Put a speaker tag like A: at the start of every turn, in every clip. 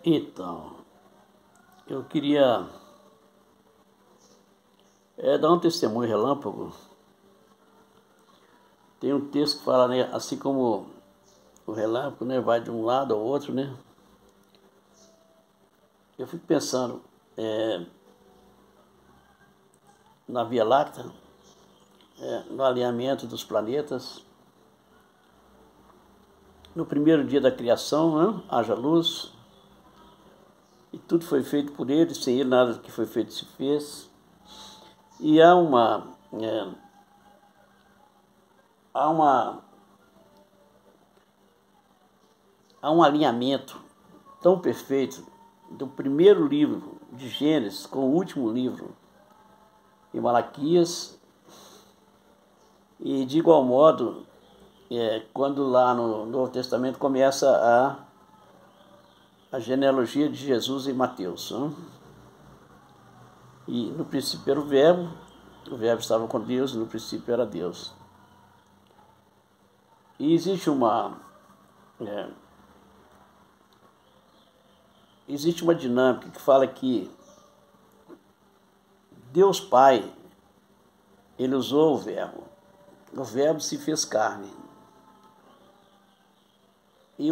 A: Então, eu queria dar um testemunho relâmpago. Tem um texto que fala, né, assim como o relâmpago, né, vai de um lado ao outro, né? Eu fico pensando na Via Láctea, no alinhamento dos planetas. No primeiro dia da criação, né, haja luz, e tudo foi feito por ele, sem ele nada do que foi feito se fez. E há um alinhamento tão perfeito do primeiro livro de Gênesis com o último livro em Malaquias, e de igual modo, quando lá no Novo Testamento começa a genealogia de Jesus em Mateus, né? E no princípio era o Verbo estava com Deus, e no princípio era Deus. E existe uma dinâmica que fala que Deus Pai, ele usou o Verbo se fez carne. E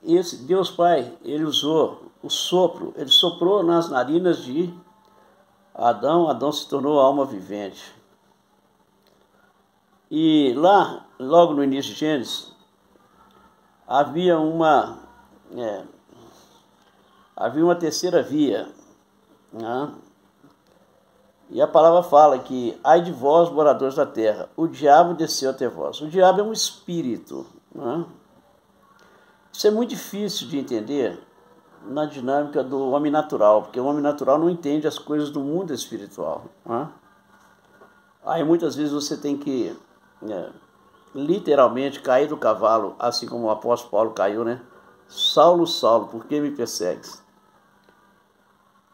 A: esse Deus Pai, ele usou o sopro, ele soprou nas narinas de Adão se tornou alma vivente. E lá, logo no início de Gênesis, havia uma terceira via, né? E a palavra fala que, ai de vós, moradores da terra, o diabo desceu até vós. O diabo é um espírito, né? Isso é muito difícil de entender na dinâmica do homem natural, porque o homem natural não entende as coisas do mundo espiritual, né? Aí muitas vezes você tem que literalmente cair do cavalo, assim como o apóstolo Paulo caiu, né? Saulo, Saulo, por que me persegues?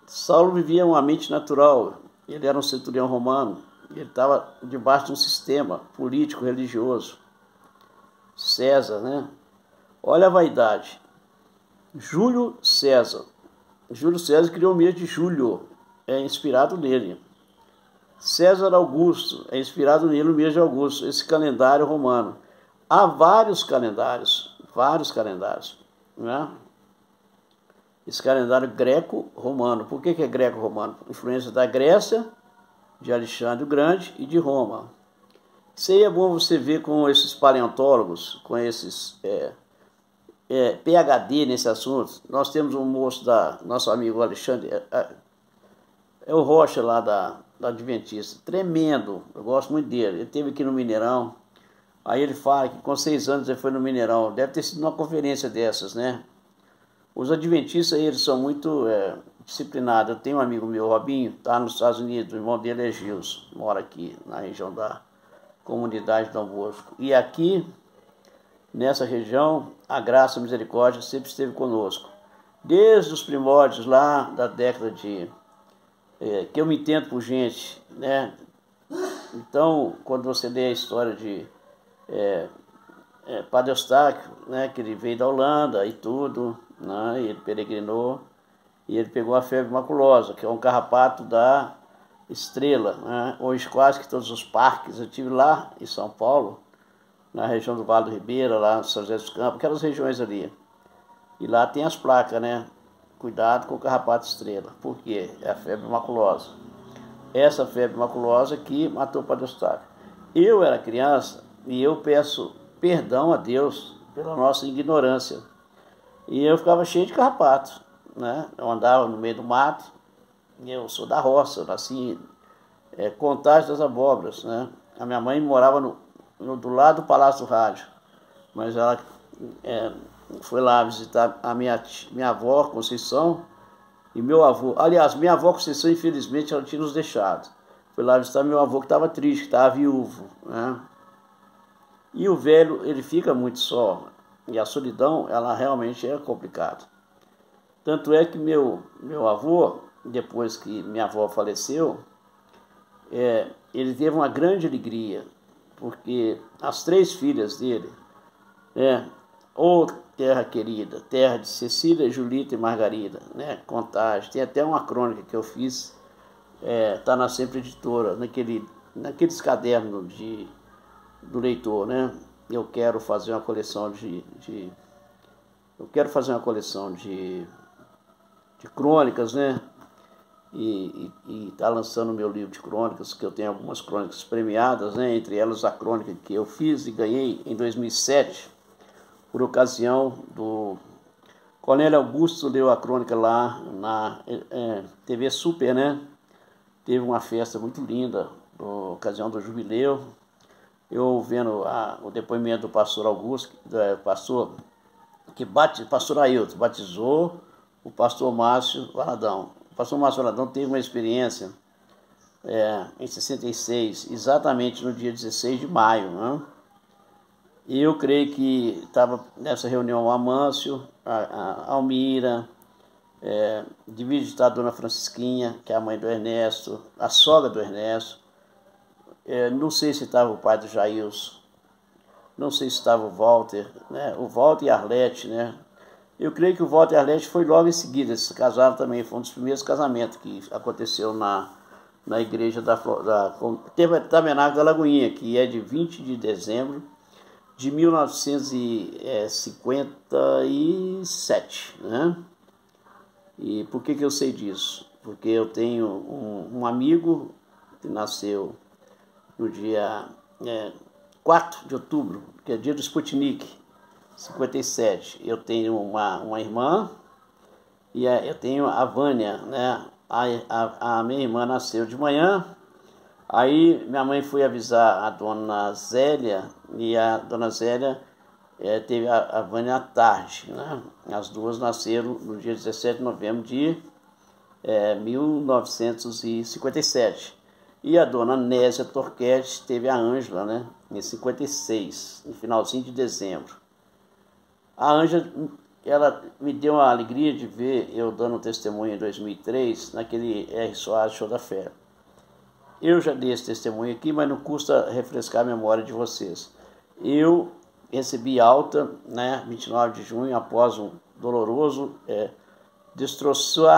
A: Saulo vivia uma mente natural, ele era um centurião romano, ele estava debaixo de um sistema político, religioso. César, né? Olha a vaidade. Júlio César criou o mês de julho, é inspirado nele. César Augusto, é inspirado nele o mês de Augusto, esse calendário romano. Há vários calendários, né? Esse calendário greco-romano. Por que é greco-romano? Influência da Grécia, de Alexandre o Grande e de Roma. Isso aí é bom você ver com esses paleontólogos, com esses PhD nesse assunto. Nós temos um moço nosso amigo Alexandre, é o Rocha lá da Adventista, tremendo, eu gosto muito dele. Ele esteve aqui no Mineirão, aí ele fala que com 6 anos ele foi no Mineirão, deve ter sido uma conferência dessas, né? Os adventistas, eles são muito disciplinados. Eu tenho um amigo meu, Robinho, está nos Estados Unidos, o irmão dele é Gilson, mora aqui na região da comunidade de Dom Bosco. E aqui, nessa região, a graça e a misericórdia sempre esteve conosco. Desde os primórdios lá da década de... que eu me entendo por gente, né? Então, quando você lê a história de Padre Eustáquio, né, que ele veio da Holanda e tudo, né, e ele peregrinou, e ele pegou a febre maculosa, que é um carrapato da estrela, né? Hoje quase que todos os parques, eu estive lá em São Paulo, na região do Vale do Ribeira, lá no São José dos Campos, aquelas regiões ali. E lá tem as placas, né? Cuidado com o carrapato estrela. Por quê? É a febre maculosa. Essa febre maculosa que matou o Padre Eustáquio. Eu era criança e eu peço perdão a Deus pela nossa ignorância. E eu ficava cheio de carrapato, né? Eu andava no meio do mato, e eu sou da roça, eu nasci Contagem das Abóboras, né? A minha mãe morava do lado do Palácio do Rádio, mas ela foi lá visitar a minha avó, Conceição, e meu avô. Aliás, minha avó Conceição, infelizmente, ela tinha nos deixado. Foi lá visitar meu avô, que estava triste, que estava viúvo, né? E o velho, ele fica muito só, e a solidão, ela realmente é complicada. Tanto é que meu avô, depois que minha avó faleceu, ele teve uma grande alegria, porque as 3 filhas dele, ou Terra Querida, Terra de Cecília, Julita e Margarida, né? Contagem. Tem até uma crônica que eu fiz, tá na Sempre Editora, naqueles cadernos do leitor, né? Eu quero fazer uma coleção de crônicas, né? E tá lançando meu livro de crônicas, que eu tenho algumas crônicas premiadas, né? Entre elas a crônica que eu fiz e ganhei em 2007, por ocasião do Cornélio Augusto. Leu a crônica lá na TV Super, né? Teve uma festa muito linda, por ocasião do jubileu. Eu vendo o depoimento do pastor Augusto, pastor Ailton, batizou o pastor Márcio Valadão. O pastor Márcio Valadão teve uma experiência em 66, exatamente no dia 16 de maio, né? E eu creio que estava nessa reunião o Amâncio, a Almira, devia estar a dona Francisquinha, que é a mãe do Ernesto, a sogra do Ernesto. Não sei se estava o pai do Jailson, não sei se estava o Walter, né? O Walter e a Arlete, né? Eu creio que o Walter e a Arlete foi logo em seguida. Eles se casaram também, foi um dos primeiros casamentos que aconteceu na igreja Tabernáculo da Lagoinha, que é de 20 de dezembro de 1957, né? E por que eu sei disso? Porque eu tenho um amigo que nasceu no dia 4 de outubro, que é dia do Sputnik, 57. Eu tenho uma irmã, e eu tenho a Vânia, né? A minha irmã nasceu de manhã, aí minha mãe foi avisar a dona Zélia, e a dona Zélia teve a Vânia à tarde, né? As duas nasceram no dia 17 de novembro de 1957. E a dona Nésia Torquete teve a Ângela, né? Em 56, no finalzinho de dezembro. A Ângela, ela me deu uma alegria de ver eu dando testemunho em 2003, naquele R. Soares Show da Fé. Eu já dei esse testemunho aqui, mas não custa refrescar a memória de vocês. Eu recebi alta, né, 29 de junho, após um doloroso, destroçou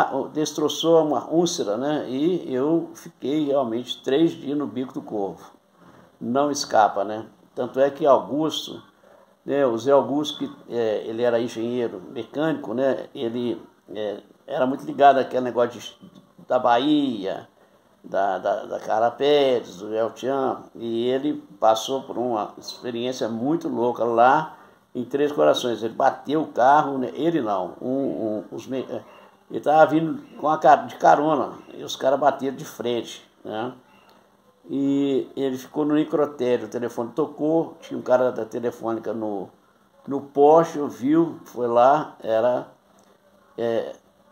A: uma úlcera, né, e eu fiquei realmente 3 dias no bico do corvo. Não escapa, né? Tanto é que Augusto, né, o Zé Augusto, que ele era engenheiro mecânico, né, ele era muito ligado àquele negócio da Bahia, da Carapés, do El Chan, e ele passou por uma experiência muito louca lá em Três Corações. Ele bateu o carro, né? Ele não, ele estava vindo de carona, e os caras bateram de frente, né? E ele ficou no necrotério, o telefone tocou, tinha um cara da telefônica no poste, viu, foi lá, era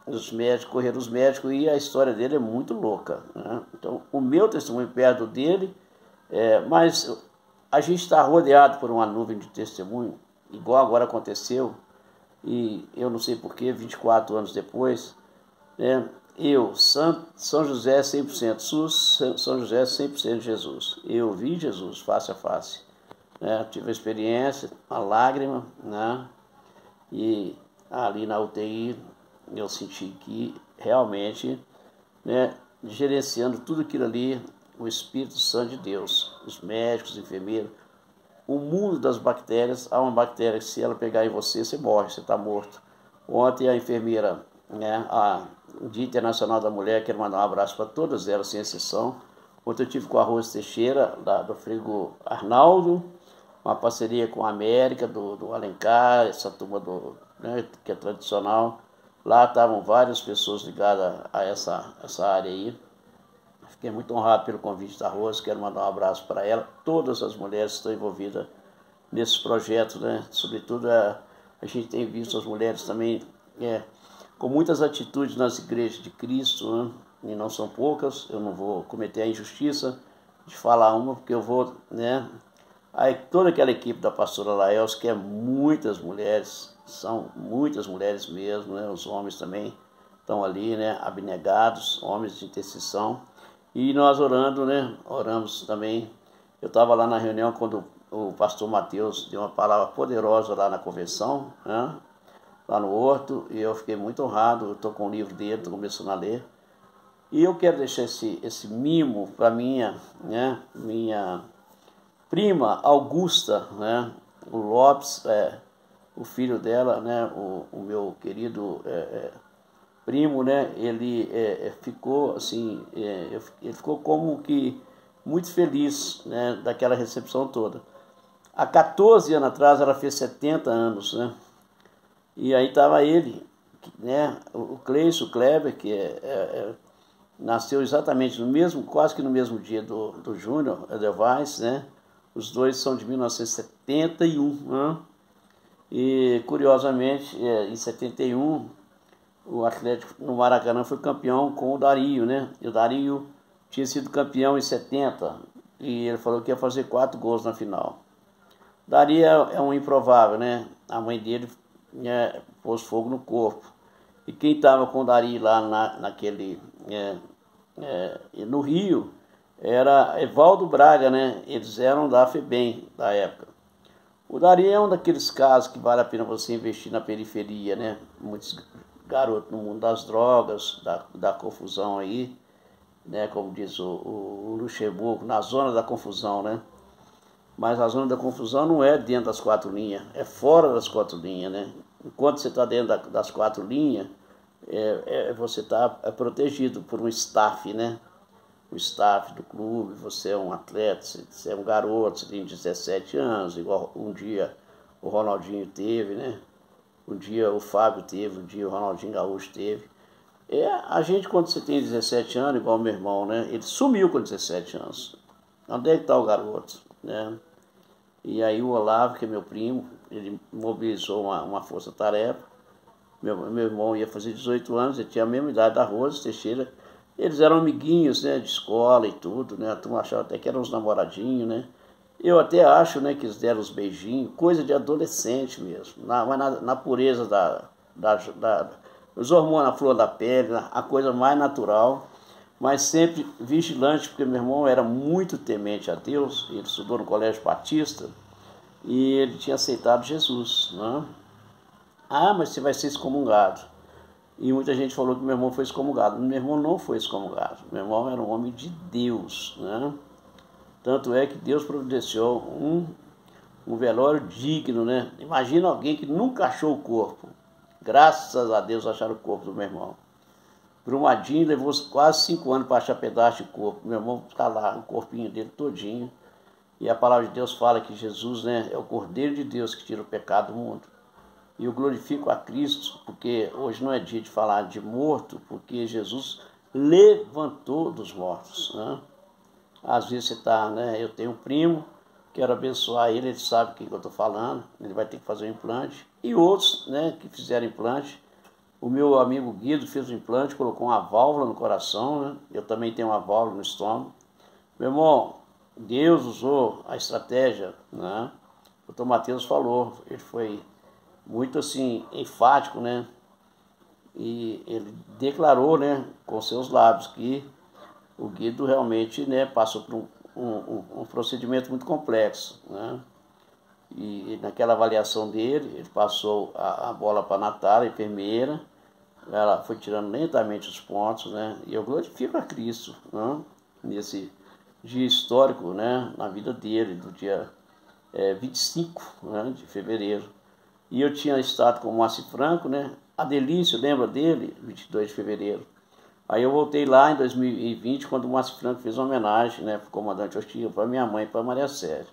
A: os médicos, correram os médicos, e a história dele é muito louca, né? Então, o meu testemunho perto dele, mas a gente está rodeado por uma nuvem de testemunho, igual agora aconteceu, e eu não sei porquê, 24 anos depois, né? São José 100% SUS, São José 100% Jesus. Eu vi Jesus face a face, né? Tive a experiência, a lágrima, né? E ali na UTI eu senti que realmente, né, gerenciando tudo aquilo ali, o Espírito Santo de Deus, os médicos, os enfermeiros, o mundo das bactérias. Há uma bactéria que, se ela pegar em você, você morre, você está morto. Ontem a enfermeira, né, o Dia Internacional da Mulher, quero mandar um abraço para todas elas, sem exceção. Ontem eu tive com a Rose Teixeira, do Frigo Arnaldo, uma parceria com a América, do Alencar, essa turma né, que é tradicional. Lá estavam várias pessoas ligadas a essa área aí. Fiquei muito honrado pelo convite da Rose, quero mandar um abraço para ela, todas as mulheres que estão envolvidas nesses projetos, né? Sobretudo a gente tem visto as mulheres também com muitas atitudes nas igrejas de Cristo, né? E não são poucas. Eu não vou cometer a injustiça de falar uma, porque eu vou, né? Aí, toda aquela equipe da pastora Laels, que é muitas mulheres, são muitas mulheres mesmo, né? Os homens também estão ali, né? Abnegados, homens de intercessão. E nós orando, né? Oramos também. Eu estava lá na reunião quando o pastor Mateus deu uma palavra poderosa lá na convenção, né? Lá no Horto, e eu fiquei muito honrado. Eu estou com o livro dele, estou começando a ler. E eu quero deixar esse mimo para minha prima Augusta, né? O Lopes, o filho dela, né? O meu querido primo, né? Ele ficou assim, ele ficou como que muito feliz, né? Daquela recepção toda. Há 14 anos atrás ela fez 70 anos, né? E aí estava ele, né? O Cleison, o Kleber, que nasceu exatamente no mesmo, quase que no mesmo dia do Júnior Edelweiss, né? Os dois são de 1971, né? E curiosamente, em 71, o Atlético no Maracanã foi campeão com o Dario, né? E o Dario tinha sido campeão em 70 e ele falou que ia fazer 4 gols na final. Dario é um improvável, né? A mãe dele pôs fogo no corpo. E quem estava com o Dario lá no Rio era Evaldo Braga, né? Eles eram da FEBEM da época. O Dario é um daqueles casos que vale a pena você investir na periferia, né? Muitos garotos no mundo das drogas, da confusão aí, né? Como diz o Luxemburgo, na zona da confusão, né? Mas a zona da confusão não é dentro das 4 linhas, é fora das 4 linhas, né? Enquanto você está dentro das 4 linhas, você está protegido por um staff, né? O staff do clube, você é um atleta, você é um garoto, você tem 17 anos, igual um dia o Ronaldinho teve, né? Um dia o Fábio teve, um dia o Ronaldinho Gaúcho teve. A gente, quando você tem 17 anos, igual o meu irmão, né? Ele sumiu com 17 anos. Onde é que está o garoto, né? E aí o Olavo, que é meu primo, ele mobilizou uma força-tarefa. Meu irmão ia fazer 18 anos, ele tinha a mesma idade da Rosa Teixeira. Eles eram amiguinhos, né, de escola e tudo, né? A turma achava até que eram uns namoradinhos, né? Eu até acho, né, que eles deram os beijinhos, coisa de adolescente mesmo, mas na pureza os hormônios na flor da pele, a coisa mais natural, mas sempre vigilante, porque meu irmão era muito temente a Deus. Ele estudou no Colégio Batista e ele tinha aceitado Jesus, né? Ah, mas você vai ser excomungado. E muita gente falou que meu irmão foi excomungado. Meu irmão não foi excomungado. Meu irmão era um homem de Deus, né? Tanto é que Deus providenciou um velório digno, né? Imagina alguém que nunca achou o corpo. Graças a Deus acharam o corpo do meu irmão. Brumadinho levou quase 5 anos para achar pedaço de corpo. Meu irmão está lá, o corpinho dele todinho. E a palavra de Deus fala que Jesus, né, é o Cordeiro de Deus que tira o pecado do mundo. E eu glorifico a Cristo, porque hoje não é dia de falar de morto, porque Jesus levantou dos mortos, né? Às vezes você está, né? Eu tenho um primo, quero abençoar ele sabe o que eu estou falando, ele vai ter que fazer um implante. E outros, né, que fizeram implante. O meu amigo Guido fez um implante, colocou uma válvula no coração, né? Eu também tenho uma válvula no estômago. Meu irmão, Deus usou a estratégia, né? O Dr. Mateus falou, ele foi muito assim, enfático, né? E ele declarou, né, com seus lábios, que o Guido realmente, né, passou por um procedimento muito complexo, né? E naquela avaliação dele, ele passou a bola para a Natália, a enfermeira. Ela foi tirando lentamente os pontos, né? E eu glorifico a Cristo, né? Nesse dia histórico, né, na vida dele, do dia 25, né, de fevereiro. E eu tinha estado com o Moacir Franco, né? A Delícia, lembra dele? 22 de fevereiro. Aí eu voltei lá em 2020, quando o Moacir Franco fez uma homenagem, né, para o comandante Hostil, para minha mãe e para Maria Sérgio.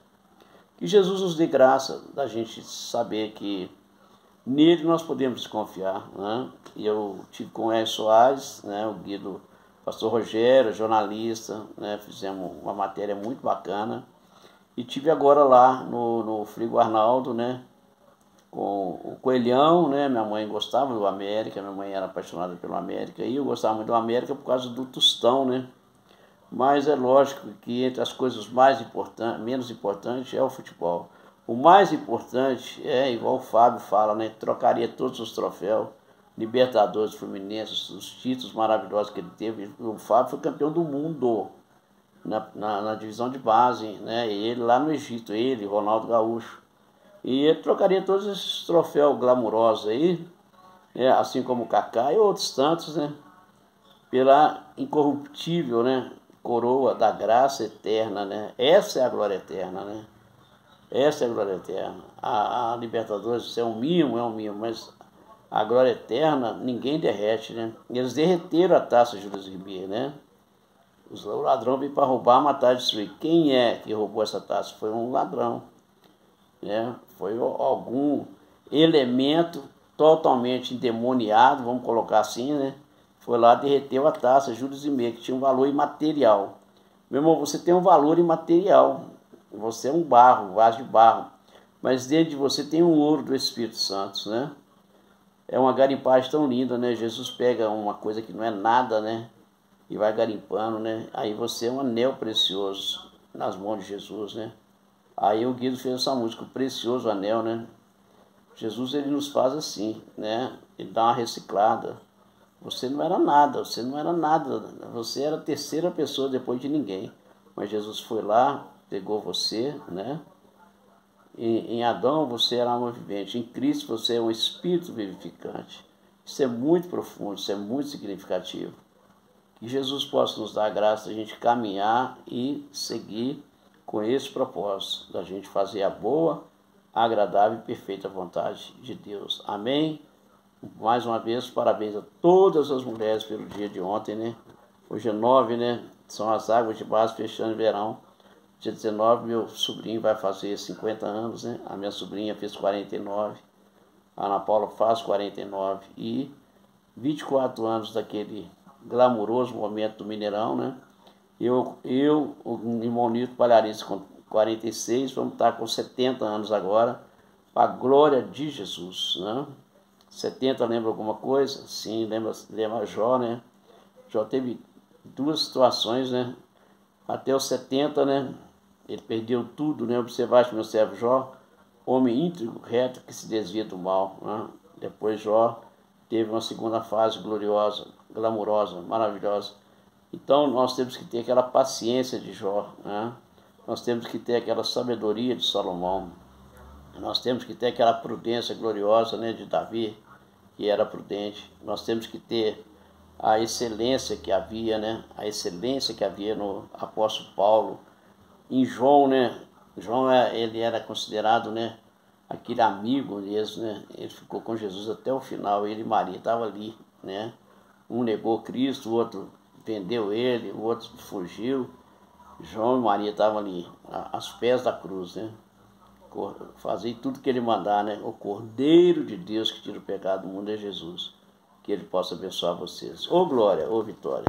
A: Que Jesus nos dê graça da gente saber que nele nós podemos desconfiar, né? E eu tive com o R. Soares, né, o Guido, pastor Rogério, jornalista, né, fizemos uma matéria muito bacana. E tive agora lá no Frigo Arnaldo, né, com o Coelhão, né? Minha mãe gostava do América, minha mãe era apaixonada pelo América, e eu gostava muito do América por causa do Tostão, né? Mas é lógico que entre as coisas mais importantes, menos importantes é o futebol. O mais importante é, igual o Fábio fala, né? Trocaria todos os troféus, Libertadores, Fluminense, os títulos maravilhosos que ele teve. O Fábio foi campeão do mundo. na divisão de base, né? Ele lá no Egito, ele, Ronaldo Gaúcho. E ele trocaria todos esses troféus glamurosos aí, né? Assim como o Kaká e outros tantos, né? Pela incorruptível, né? Coroa da graça eterna, né? Essa é a glória eterna, né? Essa é a glória eterna. A Libertadores é um mimo, mas a glória eterna ninguém derrete, né? Eles derreteram a taça Júlio Ribeiro, né? O ladrão veio para roubar, matar e destruir. Quem é que roubou essa taça? Foi um ladrão, né? Foi algum elemento totalmente endemoniado, vamos colocar assim, né? Foi lá, derreteu a taça Júlio Ribeiro, que tinha um valor imaterial. Meu irmão, você tem um valor imaterial. Você é um barro, um vaso de barro. Mas dentro de você tem um ouro do Espírito Santo, né? É uma garimpagem tão linda, né? Jesus pega uma coisa que não é nada, né? E vai garimpando, né? Aí você é um anel precioso nas mãos de Jesus, né? Aí o Guido fez essa música, o precioso anel, né? Jesus, ele nos faz assim, né? Ele dá uma reciclada. Você não era nada, você era a terceira pessoa depois de ninguém. Mas Jesus foi lá, pegou você, né? Em Adão você era alma vivente, em Cristo você é um espírito vivificante. Isso é muito profundo, isso é muito significativo. Que Jesus possa nos dar a graça de a gente caminhar e seguir com esse propósito, da gente fazer a boa, agradável e perfeita vontade de Deus. Amém? Mais uma vez, parabéns a todas as mulheres pelo dia de ontem, né? Hoje é 9, né? São as águas de base fechando o verão. Dia 19, meu sobrinho vai fazer 50 anos, né? A minha sobrinha fez 49. A Ana Paula faz 49. E 24 anos daquele glamouroso momento do Mineirão, né? O irmão Nito Palhares com 46, vamos estar com 70 anos agora, para a glória de Jesus, né? 70 lembra alguma coisa? Sim, lembra Jó, né? Jó teve duas situações, né? Até os 70, né? Ele perdeu tudo, né? Observaste meu servo Jó, homem íntegro, reto, que se desvia do mal, né? Depois Jó teve uma segunda fase gloriosa, glamurosa, maravilhosa. Então nós temos que ter aquela paciência de Jó, né? Nós temos que ter aquela sabedoria de Salomão. Nós temos que ter aquela prudência gloriosa, né, de Davi, que era prudente. Nós temos que ter a excelência que havia, né? A excelência que havia no apóstolo Paulo. Em João, né? João, ele era considerado, né, aquele amigo mesmo, né? Ele ficou com Jesus até o final. Ele e Maria estavam ali, né? Um negou Cristo, o outro vendeu ele, o outro fugiu. João e Maria estavam ali, aos pés da cruz, né? Fazer tudo que ele mandar, né? O Cordeiro de Deus que tira o pecado do mundo é Jesus. Que ele possa abençoar vocês. Ô glória, ô vitória.